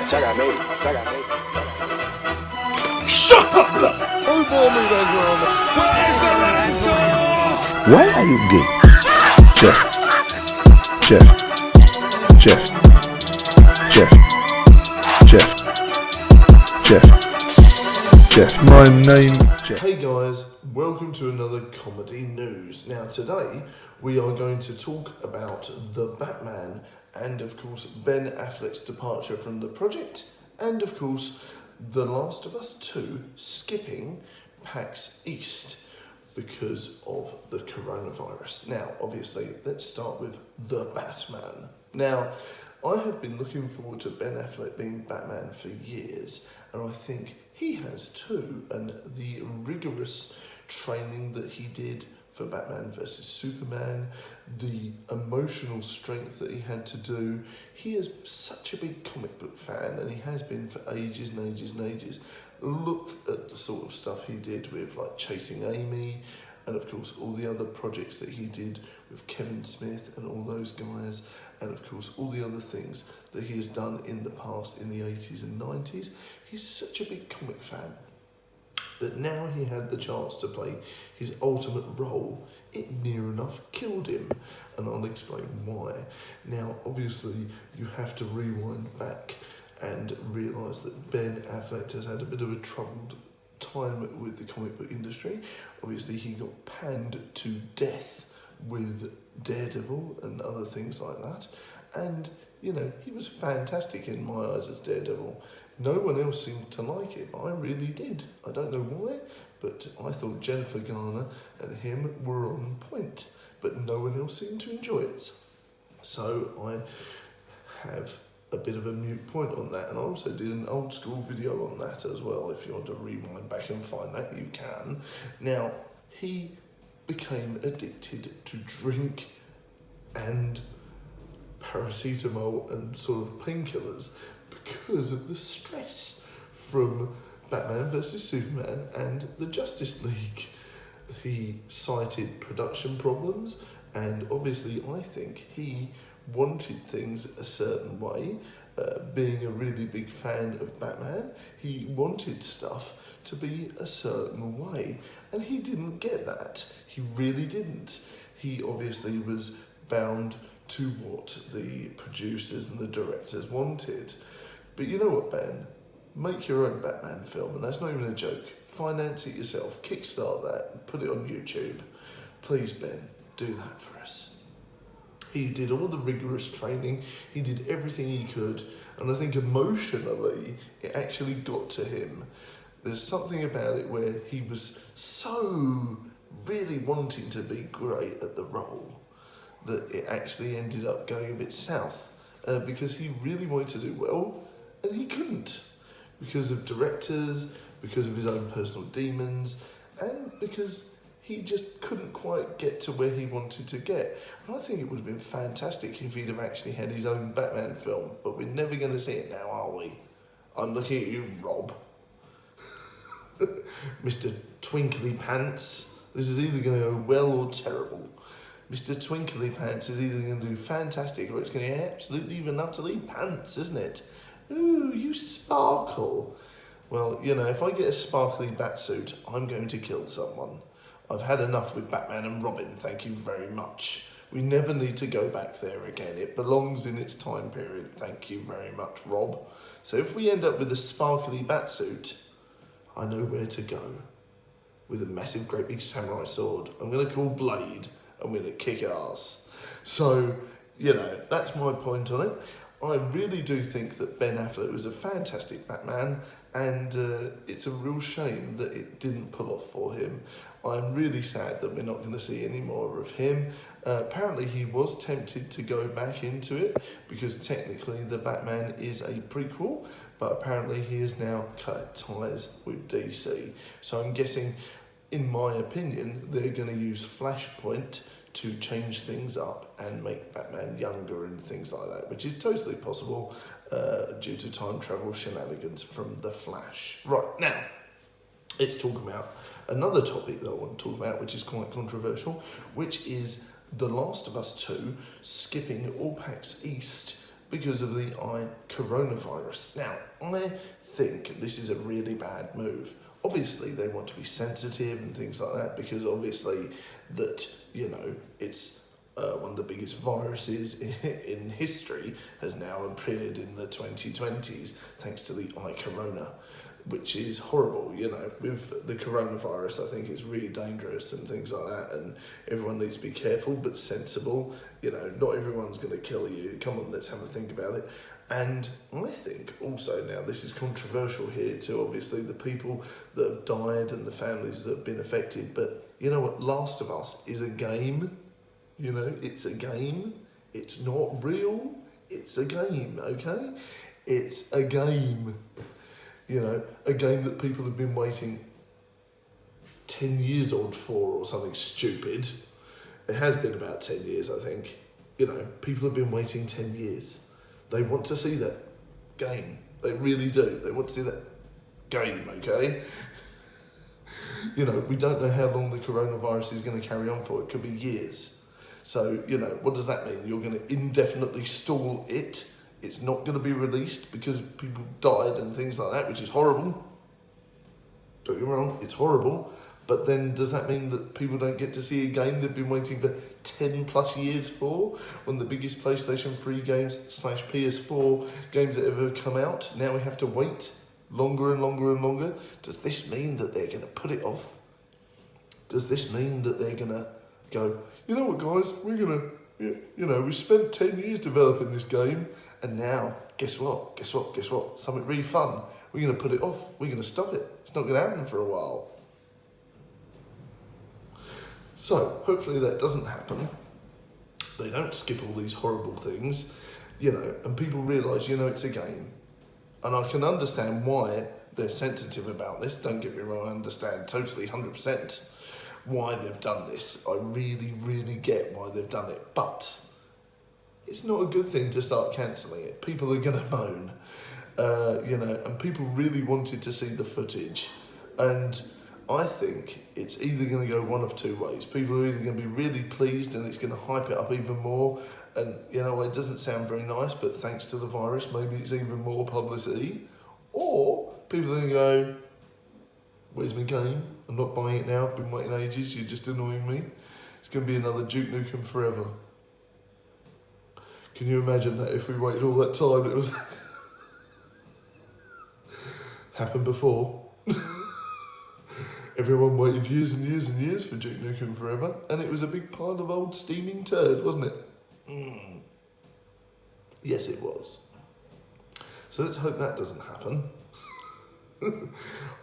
Check out maybe. Shut up, blood! Oh, Barmy Badger. Why are you gay? Jeff. My name, Jeff. Hey guys, welcome to another comedy news. Now today we are going to talk about the Batman and of course Ben Affleck's departure from the project and of course The Last of Us 2 skipping PAX East because of the coronavirus. Now obviously let's start with the Batman. Now I have been looking forward to Ben Affleck being Batman for years, and I think he has too, and the rigorous training that he did for Batman vs Superman, the emotional strength that he had to do. He is such a big comic book fan, and he has been for ages and ages and ages. Look at the sort of stuff he did with like Chasing Amy, and of course all the other projects that he did with Kevin Smith and all those guys, and of course all the other things that he has done in the past in the 80s and 90s. He's such a big comic fan that now he had the chance to play his ultimate role. It near enough killed him, and I'll explain why. Now obviously you have to rewind back and realise that Ben Affleck has had a bit of a troubled time with the comic book industry. Obviously he got panned to death with Daredevil and other things like that, and you know, he was fantastic in my eyes as Daredevil. No one else seemed to like it, but I really did. I don't know why, but I thought Jennifer Garner and him were on point, but no one else seemed to enjoy it. So I have a bit of a mute point on that, and I also did an old school video on that as well. If you want to rewind back and find that, you can. Now, he became addicted to drink and paracetamol and sort of painkillers because of the stress from Batman vs Superman and the Justice League. He cited production problems, and obviously I think he wanted things a certain way. Being a really big fan of Batman, he wanted stuff to be a certain way, and he didn't get that. He really didn't. He obviously was bound to what the producers and the directors wanted. But you know what, Ben? Make your own Batman film, and that's not even a joke. Finance it yourself, kickstart that, and put it on YouTube. Please, Ben, do that for us. He did all the rigorous training, he did everything he could, and I think emotionally it actually got to him. There's something about it where he was so really wanting to be great at the role that it actually ended up going a bit south, because he really wanted to do well and he couldn't, because of directors, because of his own personal demons, and because he just couldn't quite get to where he wanted to get. And I think it would have been fantastic if he'd have actually had his own Batman film, but we're never going to see it now, are we? I'm looking at you, Rob. Mr. Twinkly Pants. This is either going to go well or terrible. Mr. Twinkly Pants is either going to do fantastic or it's going to be absolutely even utterly pants, isn't it? Ooh, you sparkle. Well, you know, if I get a sparkly batsuit, I'm going to kill someone. I've had enough with Batman and Robin, thank you very much. We never need to go back there again. It belongs in its time period, thank you very much, Rob. So if we end up with a sparkly batsuit, I know where to go. With a massive, great big samurai sword. I'm going to call Blade. I'm going to kick ass. So, you know, that's my point on it. I really do think that Ben Affleck was a fantastic Batman, and it's a real shame that it didn't pull off for him. I'm really sad that we're not going to see any more of him. Apparently he was tempted to go back into it because technically the Batman is a prequel, but apparently he has now cut ties with DC. So I'm guessing, in my opinion, they're going to use Flashpoint to change things up and make Batman younger and things like that, which is totally possible due to time travel shenanigans from The Flash. Right, now, let's talk about another topic that I want to talk about, which is quite controversial, which is The Last of Us 2 skipping all PAX East because of the coronavirus. Now, I think this is a really bad move. Obviously, they want to be sensitive and things like that because obviously that, you know, it's one of the biggest viruses in history has now appeared in the 2020s thanks to the corona, which is horrible. You know, with the coronavirus, I think it's really dangerous and things like that, and everyone needs to be careful but sensible. You know, not everyone's going to kill you. Come on, let's have a think about it. And I think also, now this is controversial here to obviously the people that have died and the families that have been affected, but you know what, Last of Us is a game. You know, it's a game. It's not real. It's a game, okay? It's a game. You know, a game that people have been waiting 10 years odd for or something stupid. It has been about 10 years, I think. You know, people have been waiting 10 years. They want to see that game. They really do. They want to see that game, okay? You know, we don't know how long the coronavirus is going to carry on for. It could be years. So, you know, what does that mean? You're going to indefinitely stall it. It's not going to be released because people died and things like that, which is horrible. Don't get me wrong, it's horrible. But then does that mean that people don't get to see a game they've been waiting for 10 plus years for? One of the biggest PlayStation 3 games / PS4 games that ever come out. Now we have to wait longer and longer and longer. Does this mean that they're going to put it off? Does this mean that they're going to go, you know what guys, we're going to, you know, we spent 10 years developing this game and now, guess what? Something really fun. We're going to put it off. We're going to stop it. It's not going to happen for a while. So, hopefully that doesn't happen. They don't skip all these horrible things, you know, and people realise, you know, it's a game. And I can understand why they're sensitive about this. Don't get me wrong, I understand totally 100% why they've done this. I really, really get why they've done it. But it's not a good thing to start cancelling it. People are going to moan, you know, and people really wanted to see the footage. And I think it's either going to go one of two ways. People are either going to be really pleased and it's going to hype it up even more. And, you know, it doesn't sound very nice, but thanks to the virus, maybe it's even more publicity. Or people are going to go, where's my game? I'm not buying it now. I've been waiting ages. You're just annoying me. It's going to be another Duke Nukem Forever. Can you imagine that if we waited all that time? It was happened before. Everyone waited years and years and years for Duke Nukem Forever, and it was a big pile of old steaming turd, wasn't it? Yes, it was. So let's hope that doesn't happen.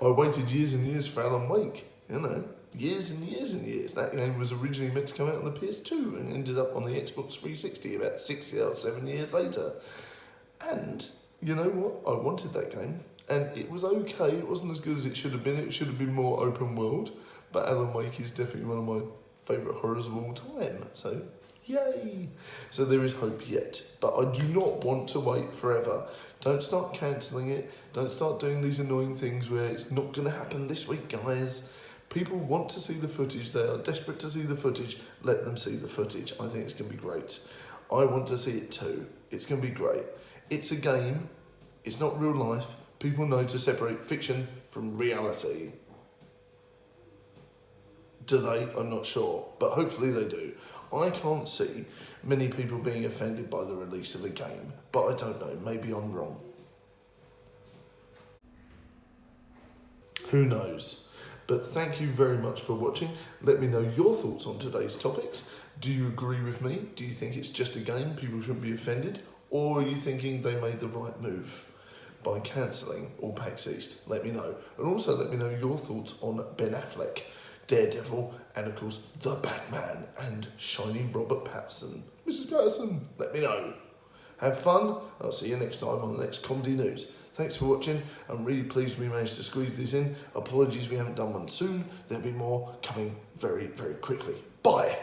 I waited years and years for Alan Wake, you know, years and years and years. That game was originally meant to come out on the PS2 and ended up on the Xbox 360 about 6 or 7 years later. And you know what? I wanted that game. And it was okay, it wasn't as good as it should have been. It should have been more open world. But Alan Wake is definitely one of my favourite horrors of all time. So, yay! So there is hope yet. But I do not want to wait forever. Don't start cancelling it. Don't start doing these annoying things where it's not going to happen this week, guys. People want to see the footage. They are desperate to see the footage. Let them see the footage. I think it's going to be great. I want to see it too. It's going to be great. It's a game. It's not real life. People know to separate fiction from reality. Do they? I'm not sure, but hopefully they do. I can't see many people being offended by the release of a game, but I don't know, maybe I'm wrong. Who knows? But thank you very much for watching. Let me know your thoughts on today's topics. Do you agree with me? Do you think it's just a game, people shouldn't be offended? Or are you thinking they made the right move by cancelling all PAX East? Let me know. And also let me know your thoughts on Ben Affleck, Daredevil, and of course, the Batman and shiny Robert Pattinson. Mrs. Pattinson, let me know. Have fun. I'll see you next time on the next Comedy News. Thanks for watching. I'm really pleased we managed to squeeze this in. Apologies we haven't done one soon. There'll be more coming very, very quickly. Bye.